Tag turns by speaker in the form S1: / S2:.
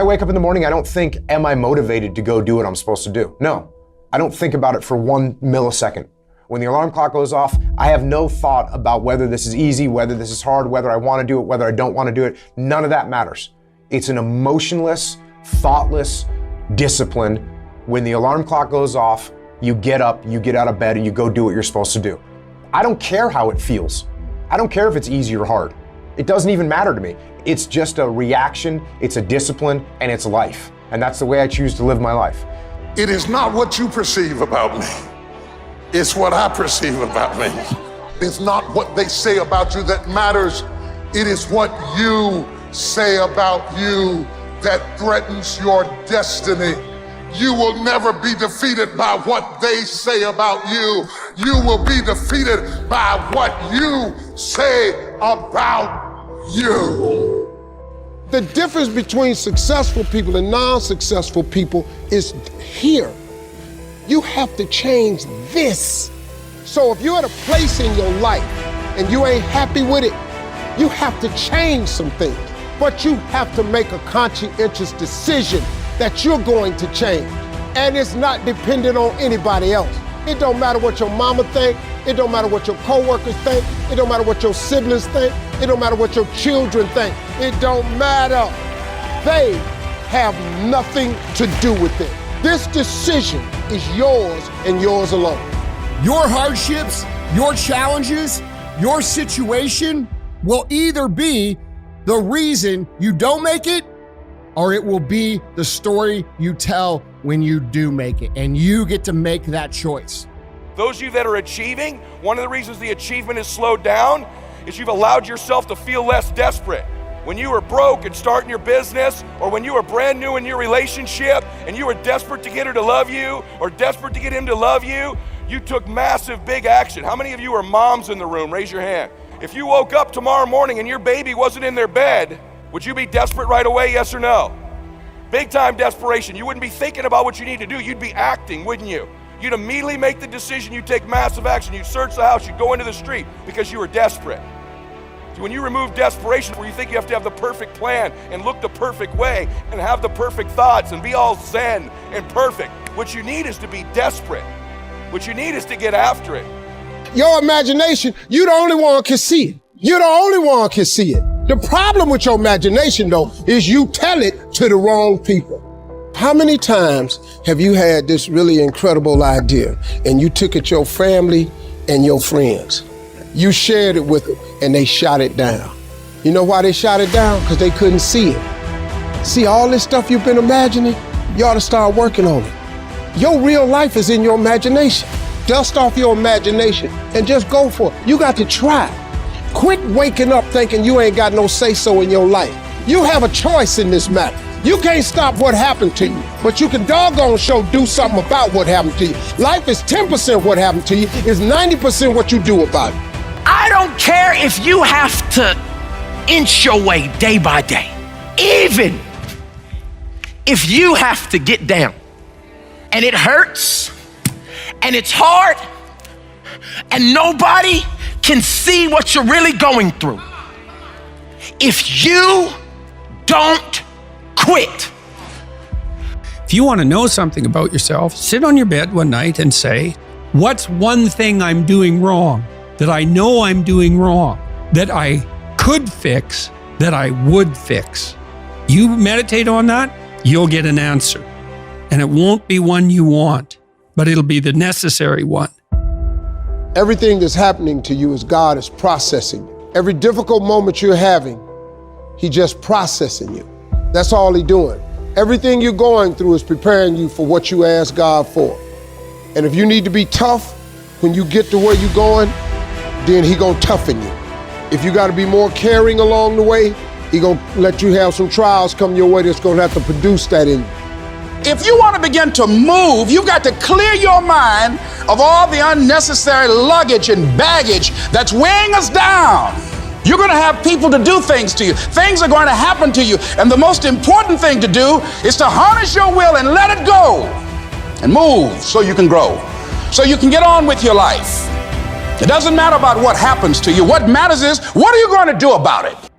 S1: I wake up in the morning, I don't think, am I motivated to go do what I'm supposed to do? No, I don't think about it for 1 millisecond. When the alarm clock goes off, I have no thought about whether this is easy, whether this is hard, whether I want to do it, whether I don't want to do it. None of that matters. It's an emotionless, thoughtless discipline. When the alarm clock goes off, you get up, you get out of bed, and you go do what you're supposed to do. I don't care how it feels. I don't care if it's easy or hard. It doesn't even matter to me. It's just a reaction, it's a discipline, and it's life. And that's the way I choose to live my life.
S2: It is not what you perceive about me. It's what I perceive about me. It's not what they say about you that matters. It is what you say about you that threatens your destiny. You will never be defeated by what they say about you. You will be defeated by what you say about you.
S3: The difference between successful people and non-successful people is here. You have to change this. So if you're at a place in your life and you ain't happy with it, you have to change some things. But you have to make a conscientious decision that you're going to change. And it's not dependent on anybody else. It don't matter what your mama think. It don't matter what your coworkers think. It don't matter what your siblings think. It don't matter what your children think. It don't matter. They have nothing to do with it. This decision is yours and yours alone.
S4: Your hardships, your challenges, your situation will either be the reason you don't make it, or it will be the story you tell when you do make it, and you get to make that choice.
S5: Those of you that are achieving, one of the reasons the achievement is slowed down is you've allowed yourself to feel less desperate. When you were broke and starting your business, or when you were brand new in your relationship and you were desperate to get her to love you or desperate to get him to love you, you took massive, big action. How many of you are moms in the room? Raise your hand. If you woke up tomorrow morning and your baby wasn't in their bed, would you be desperate right away, yes or no? Big time desperation. You wouldn't be thinking about what you need to do. You'd be acting, wouldn't you? You'd immediately make the decision. You'd take massive action. You'd search the house. You'd go into the street because you were desperate. So when you remove desperation, where you think you have to have the perfect plan and look the perfect way and have the perfect thoughts and be all zen and perfect, what you need is to be desperate. What you need is to get after it.
S3: Your imagination, you're the only one can see it. You're the only one can see it. The problem with your imagination, though, is you tell it to the wrong people. How many times have you had this really incredible idea and you took it to your family and your friends? You shared it with them and they shot it down. You know why they shot it down? Because they couldn't see it. See, all this stuff you've been imagining, you ought to start working on it. Your real life is in your imagination. Dust off your imagination and just go for it. You got to try. Quit waking up thinking you ain't got no say-so in your life. You have a choice in this matter. You can't stop what happened to you, but you can doggone sure do something about what happened to you. Life is 10% what happened to you, it's 90% what you do about it.
S6: I don't care if you have to inch your way day by day, even if you have to get down and it hurts and it's hard and nobody can see what you're really going through. If you don't quit.
S7: If you want to know something about yourself, sit on your bed one night and say, what's one thing I'm doing wrong, that I know I'm doing wrong, that I could fix, that I would fix? You meditate on that, you'll get an answer. And it won't be one you want, but it'll be the necessary one.
S3: Everything that's happening to you is God is processing you. Every difficult moment you're having, He just processing you. That's all He's doing. Everything you're going through is preparing you for what you ask God for. And if you need to be tough when you get to where you're going, then He gonna toughen you. If you gotta be more caring along the way, He gonna let you have some trials come your way that's gonna have to produce that in you.
S8: If you want to begin to move, you've got to clear your mind of all the unnecessary luggage and baggage that's weighing us down. You're going to have people to do things to you. Things are going to happen to you. And the most important thing to do is to harness your will and let it go and move so you can grow, so you can get on with your life. It doesn't matter about what happens to you. What matters is, what are you going to do about it?